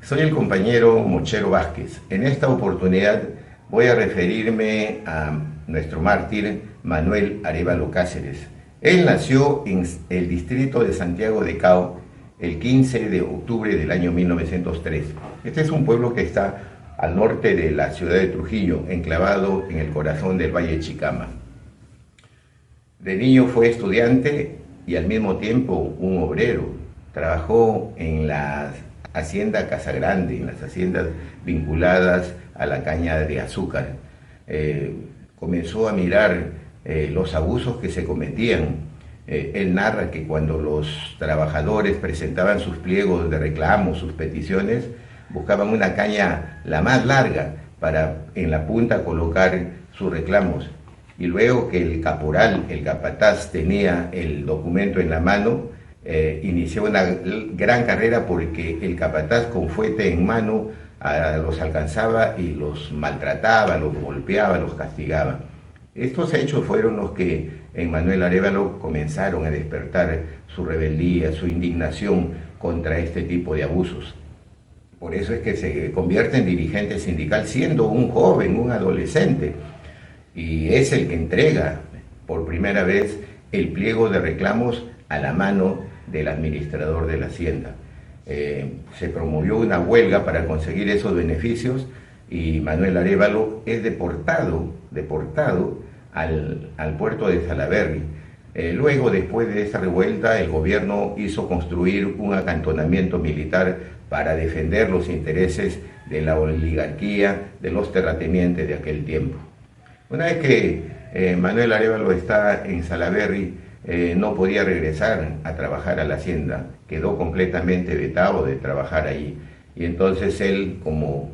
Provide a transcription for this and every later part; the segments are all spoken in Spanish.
Soy el compañero Mochero Vázquez. En esta oportunidad voy a referirme a nuestro mártir Manuel Arévalo Cáceres. Él nació en el distrito de Santiago de Cao el 15 de octubre del año 1903. Este es un pueblo que está al norte de la ciudad de Trujillo, enclavado en el corazón del Valle Chicama. De niño fue estudiante y al mismo tiempo un obrero. Trabajó en la hacienda Casa Grande, en las haciendas vinculadas a la caña de azúcar. Comenzó a mirar los abusos que se cometían. Él narra que cuando los trabajadores presentaban sus pliegos de reclamo, sus peticiones, buscaban una caña la más larga para en la punta colocar sus reclamos. Y luego que el caporal, el capataz, tenía el documento en la mano, inició una gran carrera porque el capataz con fuete en mano los alcanzaba y los maltrataba, los golpeaba, los castigaba. Estos hechos fueron los que en Manuel Arévalo comenzaron a despertar su rebeldía, su indignación contra este tipo de abusos. Por eso es que se convierte en dirigente sindical siendo un joven, un adolescente, y es el que entrega por primera vez el pliego de reclamos a la mano del administrador de la hacienda. Se promovió una huelga para conseguir esos beneficios y Manuel Arévalo es deportado al puerto de Salaberry. Luego, después de esta revuelta, el gobierno hizo construir un acantonamiento militar para defender los intereses de la oligarquía, de los terratenientes de aquel tiempo. Una vez que Manuel Arévalo está en Salaberry, no podía regresar a trabajar a la hacienda, quedó completamente vetado de trabajar allí. Y entonces él, como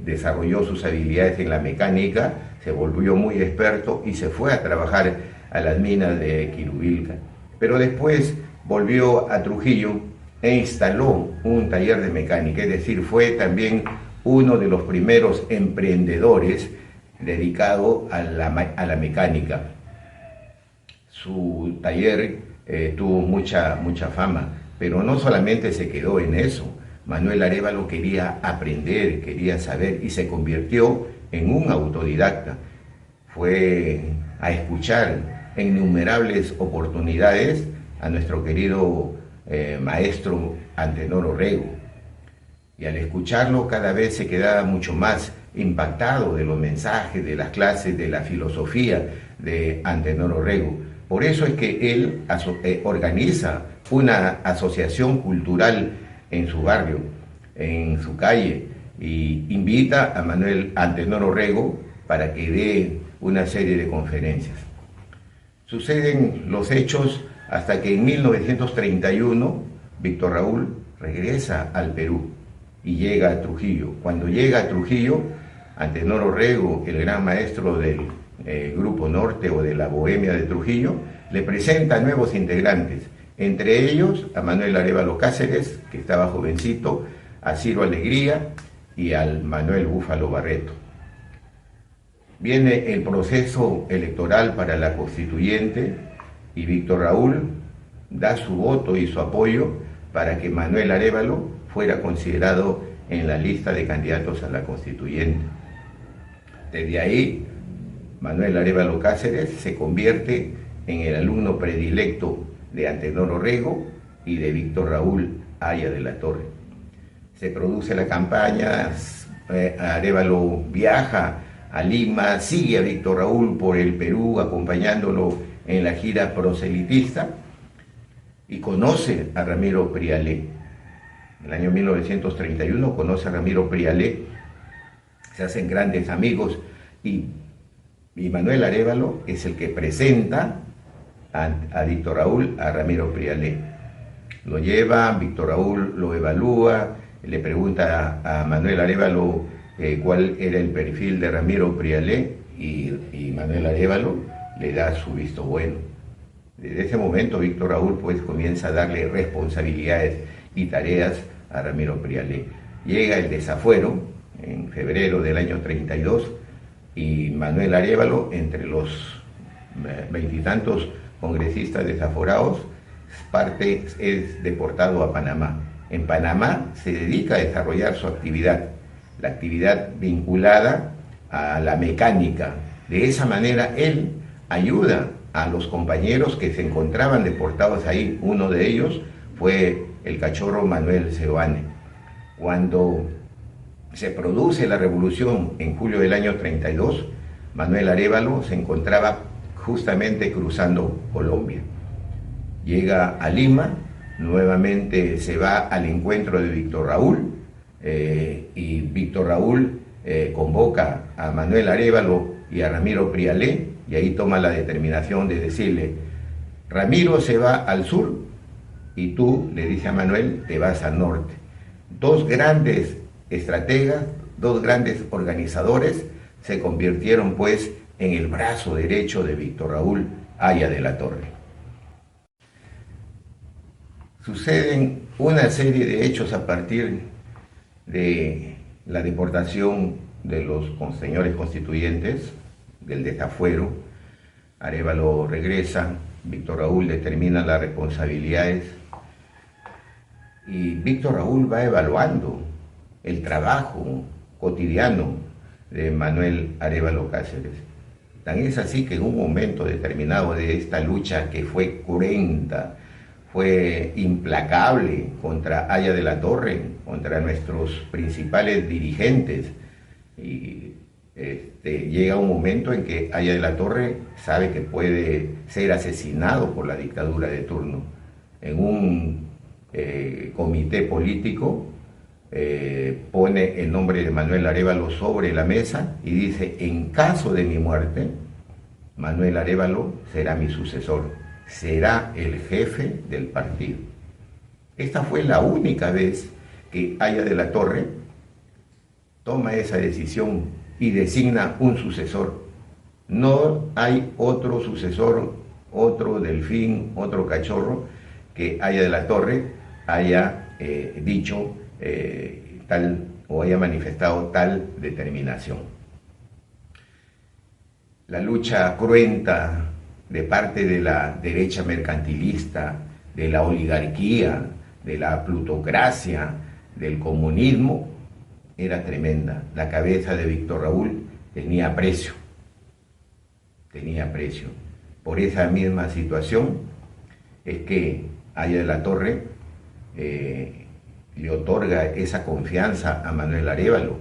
desarrolló sus habilidades en la mecánica, se volvió muy experto y se fue a trabajar a las minas de Quirubilca. Pero después volvió a Trujillo e instaló un taller de mecánica, es decir, fue también uno de los primeros emprendedores dedicado a la mecánica. Su taller tuvo mucha fama, pero no solamente se quedó en eso. Manuel Arévalo quería aprender, quería saber y se convirtió en un autodidacta. Fue a escuchar en innumerables oportunidades a nuestro querido maestro Antenor Orrego. Y al escucharlo cada vez se quedaba mucho más impactado de los mensajes, de las clases, de la filosofía de Antenor Orrego. Por eso es que él organiza una asociación cultural en su barrio, en su calle, y invita a Manuel Antenor Orrego para que dé una serie de conferencias. Suceden los hechos hasta que en 1931 Víctor Raúl regresa al Perú y llega a Trujillo. Cuando llega a Trujillo, Antenor Orrego, el gran maestro del Grupo Norte o de la Bohemia de Trujillo, le presenta a nuevos integrantes, entre ellos a Manuel Arévalo Cáceres, que estaba jovencito, a Ciro Alegría y al Manuel Búfalo Barreto. Viene el proceso electoral para la constituyente y Víctor Raúl da su voto y su apoyo para que Manuel Arévalo fuera considerado en la lista de candidatos a la constituyente. Desde ahí, Manuel Arévalo Cáceres se convierte en el alumno predilecto de Antenor Orrego y de Víctor Raúl Haya de la Torre. Se produce la campaña, Arévalo viaja a Lima, sigue a Víctor Raúl por el Perú acompañándolo en la gira proselitista y conoce a Ramiro Prialé. En el año 1931 conoce a Ramiro Prialé, se hacen grandes amigos y Manuel Arévalo es el que presenta a Víctor Raúl a Ramiro Prialé. Lo lleva, Víctor Raúl lo evalúa, le pregunta a Manuel Arévalo cuál era el perfil de Ramiro Prialé y Manuel Arévalo le da su visto bueno. Desde ese momento Víctor Raúl pues comienza a darle responsabilidades y tareas a Ramiro Prialé. Llega el desafuero en febrero del año 32 y Manuel Arévalo, entre los veintitantos congresistas desaforados, es deportado a Panamá. En Panamá se dedica a desarrollar su actividad, la actividad vinculada a la mecánica. De esa manera él ayuda a los compañeros que se encontraban deportados ahí. Uno de ellos fue el cachorro Manuel Seoane. Cuando se produce la revolución en julio del año 32, Manuel Arévalo se encontraba justamente cruzando Colombia. Llega a Lima, nuevamente se va al encuentro de Víctor Raúl, y Víctor Raúl convoca a Manuel Arévalo y a Ramiro Prialé, y ahí toma la determinación de decirle: Ramiro se va al sur y tú, le dice a Manuel, te vas al norte. Dos grandes estrategas, dos grandes organizadores se convirtieron pues en el brazo derecho de Víctor Raúl Haya de la Torre. Suceden una serie de hechos a partir de la deportación de los señores constituyentes, del desafuero. Arévalo regresa, Víctor Raúl determina las responsabilidades y Víctor Raúl va evaluando el trabajo cotidiano de Manuel Arévalo Cáceres. Tan es así que en un momento determinado de esta lucha, que fue cruenta, fue implacable contra Haya de la Torre, contra nuestros principales dirigentes, y llega un momento en que Haya de la Torre sabe que puede ser asesinado por la dictadura de turno. En un comité político pone el nombre de Manuel Arévalo sobre la mesa y dice: en caso de mi muerte, Manuel Arévalo será mi sucesor, será el jefe del partido. Esta fue la única vez que Haya de la Torre toma esa decisión y designa un sucesor. No hay otro sucesor, otro delfín, otro cachorro que Haya de la Torre haya dicho tal o haya manifestado tal determinación. La lucha cruenta de parte de la derecha mercantilista, de la oligarquía, de la plutocracia, del comunismo, era tremenda. La cabeza de Víctor Raúl tenía precio. Por esa misma situación es que Haya de la Torre le otorga esa confianza a Manuel Arévalo.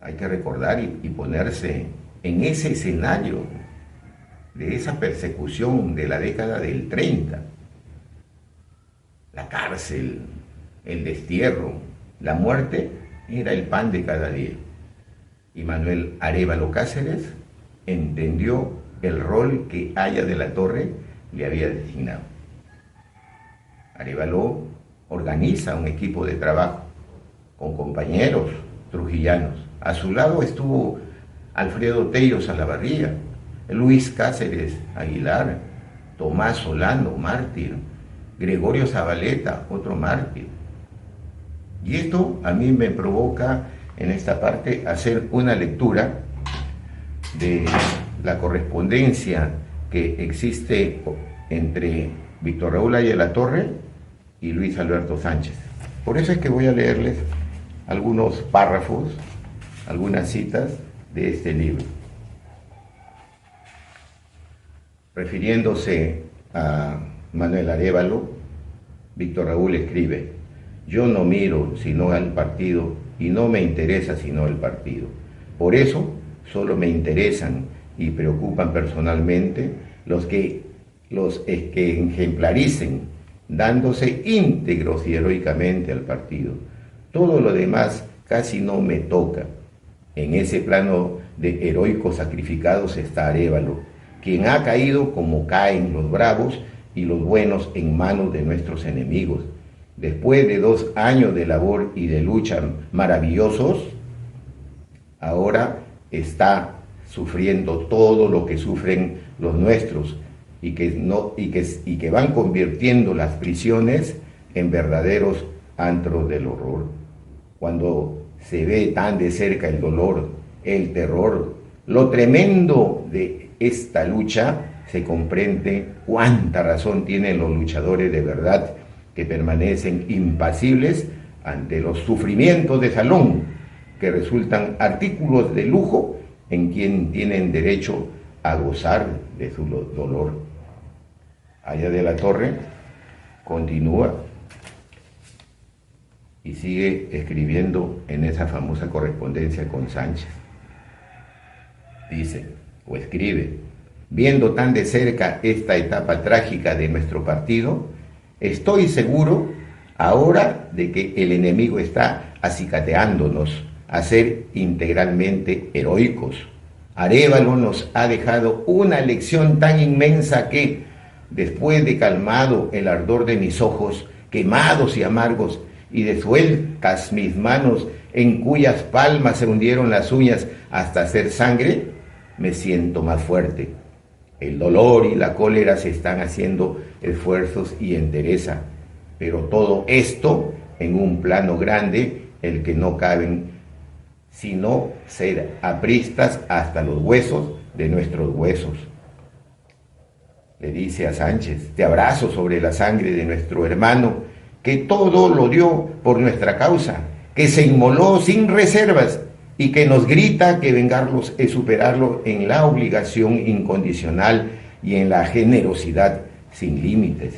Hay que recordar y ponerse en ese escenario de esa persecución de la década del 30. La cárcel, el destierro, la muerte era el pan de cada día. Y Manuel Arévalo Cáceres entendió el rol que Haya de la Torre le había designado. Arévalo organiza un equipo de trabajo con compañeros trujillanos. A su lado estuvo Alfredo Tello Salavarría, Luis Cáceres Aguilar, Tomás Solano, mártir, Gregorio Zabaleta, otro mártir. Y esto a mí me provoca en esta parte hacer una lectura de la correspondencia que existe entre Víctor Raúl Haya de la Torre y Luis Alberto Sánchez. Por eso es que voy a leerles algunos párrafos, algunas citas de este libro. Refiriéndose a Manuel Arévalo, Víctor Raúl escribe: yo no miro sino al partido y no me interesa sino el partido. Por eso solo me interesan y preocupan personalmente los que ejemplaricen, dándose íntegros y heroicamente al partido. Todo lo demás casi no me toca. En ese plano de heroicos sacrificados está Arévalo, quien ha caído como caen los bravos y los buenos en manos de nuestros enemigos. Después de 2 años de labor y de lucha maravillosos, ahora está sufriendo todo lo que sufren los nuestros y que van convirtiendo las prisiones en verdaderos antros del horror. Cuando se ve tan de cerca el dolor, el terror, lo tremendo de esta lucha, se comprende cuánta razón tienen los luchadores de verdad que permanecen impasibles ante los sufrimientos de Salón, que resultan artículos de lujo en quien tienen derecho a gozar de su dolor. Aya de la Torre continúa y sigue escribiendo en esa famosa correspondencia con Sánchez. Dice, o escribe: viendo tan de cerca esta etapa trágica de nuestro partido, estoy seguro ahora de que el enemigo está acicateándonos a ser integralmente heroicos. Arévalo nos ha dejado una lección tan inmensa que, después de calmado el ardor de mis ojos, quemados y amargos, y desueltas mis manos, en cuyas palmas se hundieron las uñas hasta hacer sangre, me siento más fuerte. El dolor y la cólera se están haciendo esfuerzos y entereza, pero todo esto en un plano grande, el que no caben sino ser apristas hasta los huesos de nuestros huesos. Le dice a Sánchez: te abrazo sobre la sangre de nuestro hermano, que todo lo dio por nuestra causa, que se inmoló sin reservas y que nos grita que vengarlos es superarlo en la obligación incondicional y en la generosidad sin límites.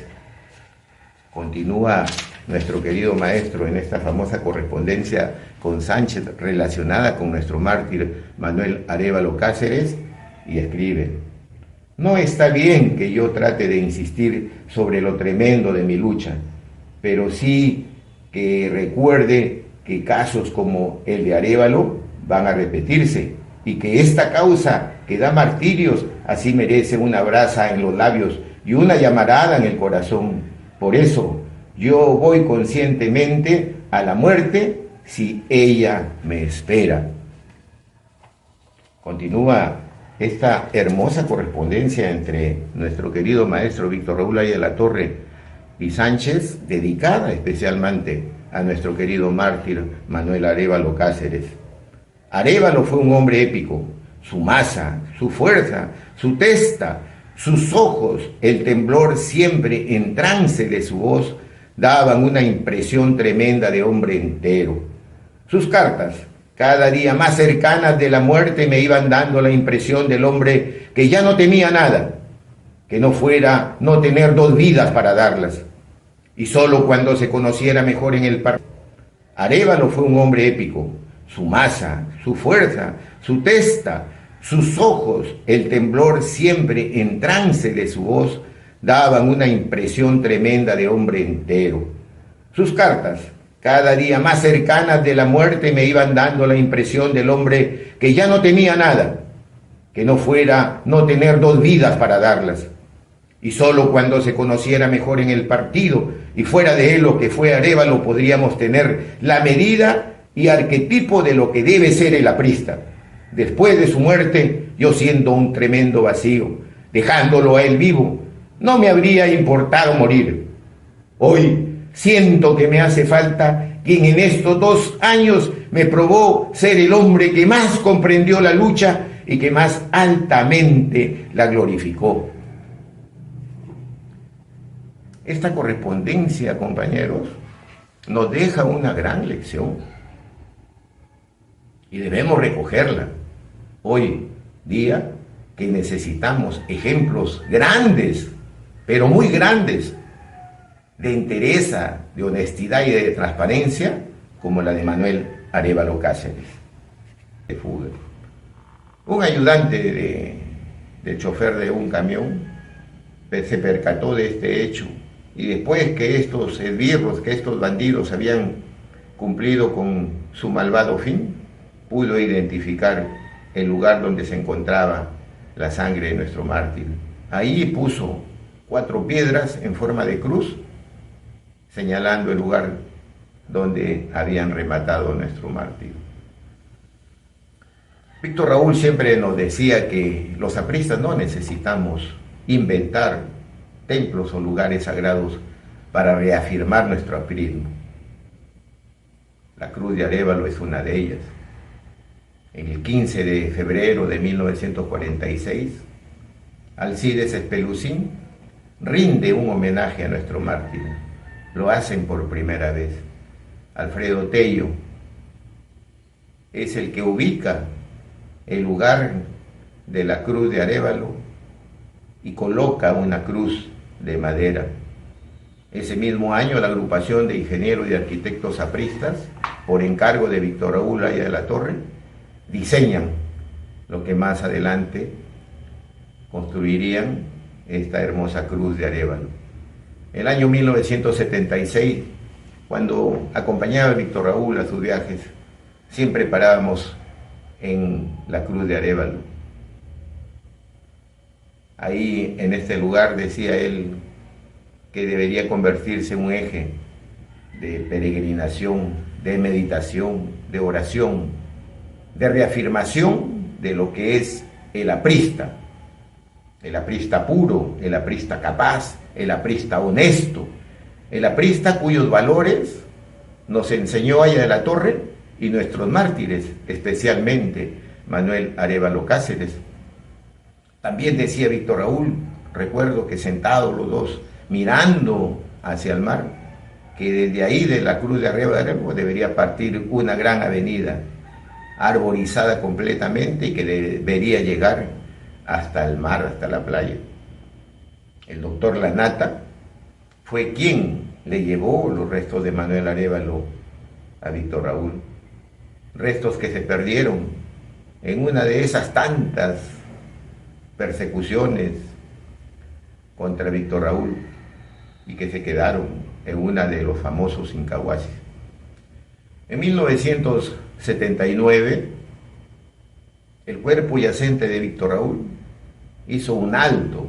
Continúa nuestro querido maestro en esta famosa correspondencia con Sánchez relacionada con nuestro mártir Manuel Arévalo Cáceres y escribe: no está bien que yo trate de insistir sobre lo tremendo de mi lucha, pero sí que recuerde que casos como el de Arévalo van a repetirse y que esta causa que da martirios así merece una brasa en los labios y una llamarada en el corazón. Por eso yo voy conscientemente a la muerte si ella me espera. Continúa esta hermosa correspondencia entre nuestro querido maestro Víctor Raúl Aya de la Torre y Sánchez, dedicada especialmente a nuestro querido mártir Manuel Arévalo Cáceres. Arévalo fue un hombre épico. Su masa, su fuerza, su testa, sus ojos, el temblor siempre en trance de su voz, daban una impresión tremenda de hombre entero. Sus cartas, cada día más cercanas de la muerte, me iban dando la impresión del hombre que ya no temía nada, que no fuera no tener dos vidas para darlas. Y solo cuando se conociera mejor en el partido. Arévalo fue un hombre épico. Su masa, su fuerza, su testa, sus ojos, el temblor siempre en trance de su voz, daban una impresión tremenda de hombre entero. Sus cartas, cada día más cercanas de la muerte, me iban dando la impresión del hombre que ya no temía nada, que no fuera no tener dos vidas para darlas. Y solo cuando se conociera mejor en el partido y fuera de él lo que fue Arévalo, podríamos tener la medida y arquetipo de lo que debe ser el aprista. Después de su muerte, yo siento un tremendo vacío, dejándolo a él vivo, no me habría importado morir. Hoy siento que me hace falta quien en estos 2 años me probó ser el hombre que más comprendió la lucha y que más altamente la glorificó. Esta correspondencia, compañeros, nos deja una gran lección y debemos recogerla. Hoy día que necesitamos ejemplos grandes, pero muy grandes, de entereza, de honestidad y de transparencia, como la de Manuel Arévalo Cáceres. De fuga. Un ayudante de chofer de un camión se percató de este hecho, y después que estos esbirros, que estos bandidos habían cumplido con su malvado fin, pudo identificar el lugar donde se encontraba la sangre de nuestro mártir. Ahí puso 4 piedras en forma de cruz, señalando el lugar donde habían rematado a nuestro mártir. Víctor Raúl siempre nos decía que los apristas no necesitamos inventar templos o lugares sagrados para reafirmar nuestro aprismo. La cruz de Arévalo es una de ellas. En el 15 de febrero de 1946, Alcides Espelucín rinde un homenaje a nuestro mártir. lo hacen por primera vez. Alfredo Tello es el que ubica el lugar de la cruz de Arévalo y coloca una cruz de madera. Ese mismo año, la agrupación de ingenieros y arquitectos apristas, por encargo de Víctor Raúl Aya de la Torre, diseñan lo que más adelante construirían esta hermosa cruz de Arévalo. El año 1976, cuando acompañaba a Víctor Raúl a sus viajes, siempre parábamos en la cruz de Arévalo. Ahí, en este lugar, decía él que debería convertirse en un eje de peregrinación, de meditación, de oración, de reafirmación de lo que es el aprista puro, el aprista capaz, el aprista honesto, el aprista cuyos valores nos enseñó Aya de la Torre y nuestros mártires, especialmente Manuel Arévalo Cáceres. También decía Víctor Raúl, recuerdo que sentados los dos, mirando hacia el mar, que desde ahí, de la cruz de Arévalo, debería partir una gran avenida, arborizada completamente y que debería llegar hasta el mar, hasta la playa. El doctor Lanata fue quien le llevó los restos de Manuel Arévalo a Víctor Raúl, restos que se perdieron en una de esas tantas persecuciones contra Víctor Raúl y que se quedaron en una de los famosos Incahuasis. En 1979, el cuerpo yacente de Víctor Raúl hizo un alto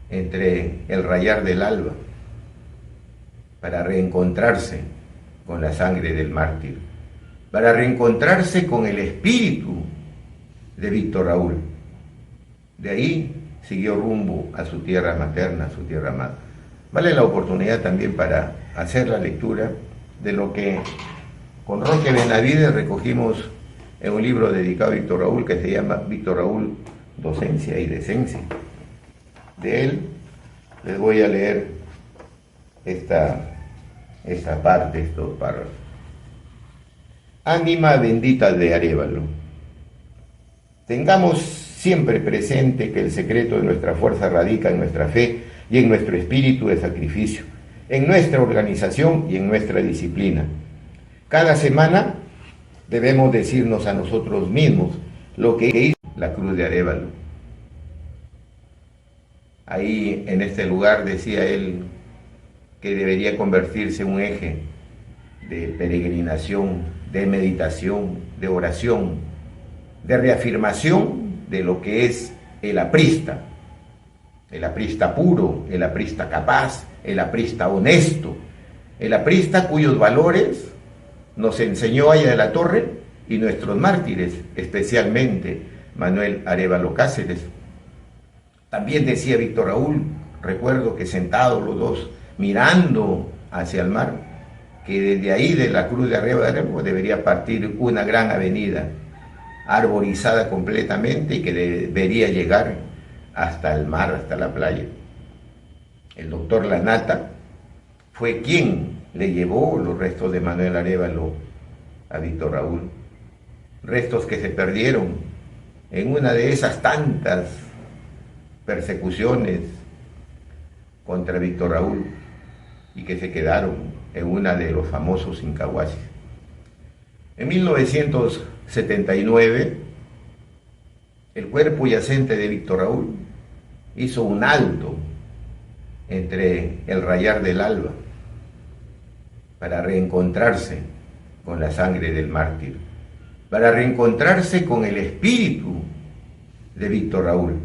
entre el rayar del alba para reencontrarse con la sangre del mártir, para reencontrarse con el espíritu de Víctor Raúl. De ahí siguió rumbo a su tierra materna, a su tierra amada. Vale la oportunidad también para hacer la lectura de lo que con Roque Benavides recogimos en un libro dedicado a Víctor Raúl que se llama Víctor Raúl, Docencia y Decencia. De él les voy a leer esta parte, estos párrafos. Ánima bendita de Arévalo, tengamos siempre presente que el secreto de nuestra fuerza radica en nuestra fe y en nuestro espíritu de sacrificio, en nuestra organización y en nuestra disciplina. Cada semana debemos decirnos a nosotros mismos lo que hizo la cruz de Arévalo. Ahí, en este lugar, decía él que debería convertirse en un eje de peregrinación, de meditación, de oración, de reafirmación de lo que es el aprista puro, el aprista capaz, el aprista honesto, el aprista cuyos valores nos enseñó Aya de la Torre y nuestros mártires, especialmente Manuel Arévalo Cáceres. También decía Víctor Raúl, recuerdo que sentados los dos, mirando hacia el mar, que desde ahí, de la cruz de Arévalo, debería partir una gran avenida, arborizada completamente y que debería llegar hasta el mar, hasta la playa. El doctor Lanata fue quien le llevó los restos de Manuel Arévalo a Víctor Raúl, restos que se perdieron en una de esas tantas persecuciones contra Víctor Raúl y que se quedaron en una de los famosos Incahuasis. En 1979, el cuerpo yacente de Víctor Raúl hizo un alto entre el rayar del alba para reencontrarse con la sangre del mártir, para reencontrarse con el espíritu de Víctor Raúl.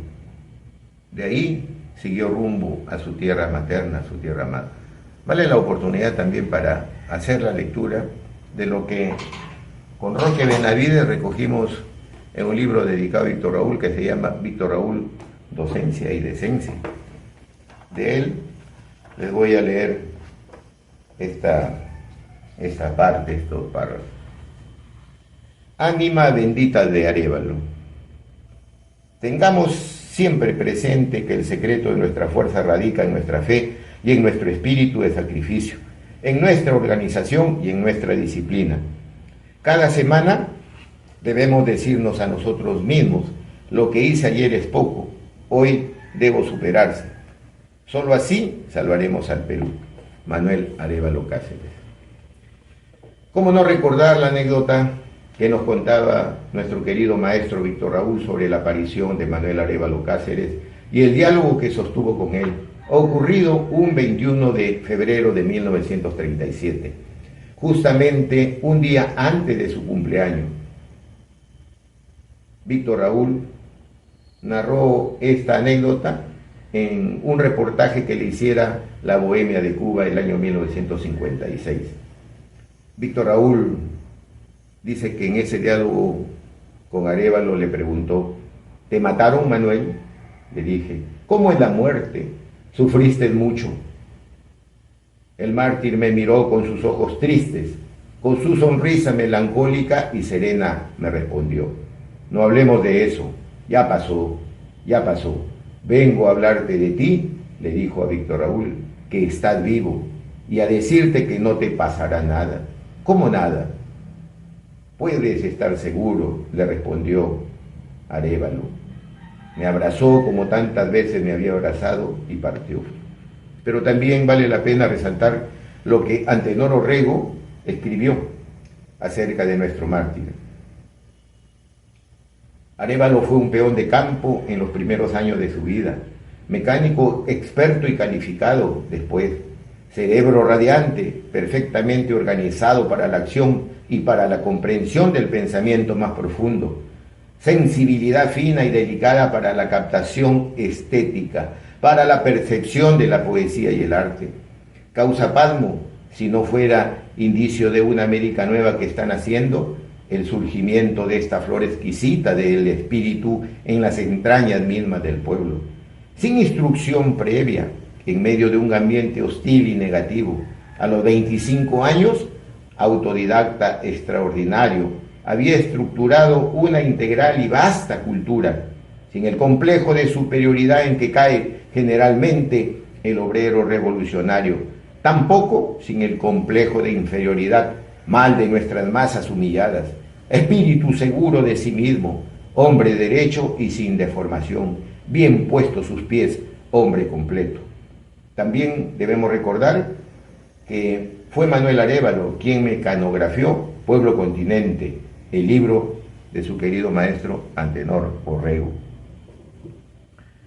De ahí siguió rumbo a su tierra materna, a su tierra amada. Vale la oportunidad también para hacer la lectura de lo que con Roque Benavides recogimos en un libro dedicado a Víctor Raúl que se llama Víctor Raúl, Docencia y Decencia. De él les voy a leer esta parte, estos párrafos. Ánima bendita de Arévalo, tengamos siempre presente que el secreto de nuestra fuerza radica en nuestra fe y en nuestro espíritu de sacrificio, en nuestra organización y en nuestra disciplina. Cada semana debemos decirnos a nosotros mismos: lo que hice ayer es poco, hoy debo superarse. Solo así salvaremos al Perú. Manuel Arévalo Cáceres. ¿Cómo no recordar la anécdota que nos contaba nuestro querido maestro Víctor Raúl sobre la aparición de Manuel Arévalo Cáceres y el diálogo que sostuvo con él, ocurrido un 21 de febrero de 1937, justamente un día antes de su cumpleaños? Víctor Raúl narró esta anécdota en un reportaje que le hiciera La Bohemia de Cuba el año 1956. Víctor Raúl dice que en ese diálogo con Arévalo le preguntó: ¿te mataron, Manuel? Le dije: ¿cómo es la muerte? ¿Sufriste mucho? El mártir me miró con sus ojos tristes, con su sonrisa melancólica y serena me respondió: no hablemos de eso, ya pasó, ya pasó. Vengo a hablarte de ti, le dijo a Víctor Raúl, que estás vivo, y a decirte que no te pasará nada. ¿Cómo nada? Puedes estar seguro, le respondió Arévalo. Me abrazó como tantas veces me había abrazado y partió. Pero también vale la pena resaltar lo que Antenor Orrego escribió acerca de nuestro mártir. Arévalo fue un peón de campo en los primeros años de su vida, mecánico experto y calificado después, cerebro radiante, perfectamente organizado para la acción y para la comprensión del pensamiento más profundo, sensibilidad fina y delicada para la captación estética, para la percepción de la poesía y el arte. Causa pasmo si no fuera indicio de una América nueva que está naciendo, el surgimiento de esta flor exquisita del espíritu en las entrañas mismas del pueblo. Sin instrucción previa, en medio de un ambiente hostil y negativo, a los 25 años, autodidacta extraordinario, había estructurado una integral y vasta cultura, sin el complejo de superioridad en que cae generalmente el obrero revolucionario, tampoco sin el complejo de inferioridad, mal de nuestras masas humilladas, espíritu seguro de sí mismo, hombre derecho y sin deformación, bien puestos sus pies, hombre completo. También debemos recordar que fue Manuel Arévalo quien mecanografió Pueblo Continente, el libro de su querido maestro Antenor Orrego.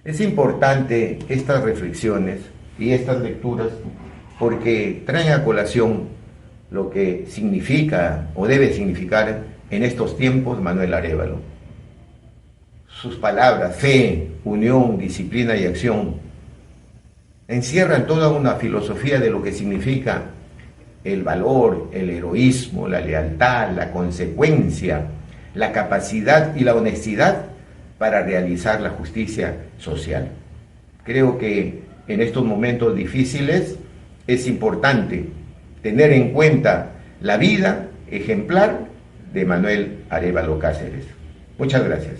Es importante estas reflexiones y estas lecturas porque traen a colación lo que significa o debe significar en estos tiempos Manuel Arévalo. Sus palabras, fe, unión, disciplina y acción, encierran toda una filosofía de lo que significa el valor, el heroísmo, la lealtad, la consecuencia, la capacidad y la honestidad para realizar la justicia social. Creo que en estos momentos difíciles es importante tener en cuenta la vida ejemplar de Manuel Arévalo Cáceres. Muchas gracias.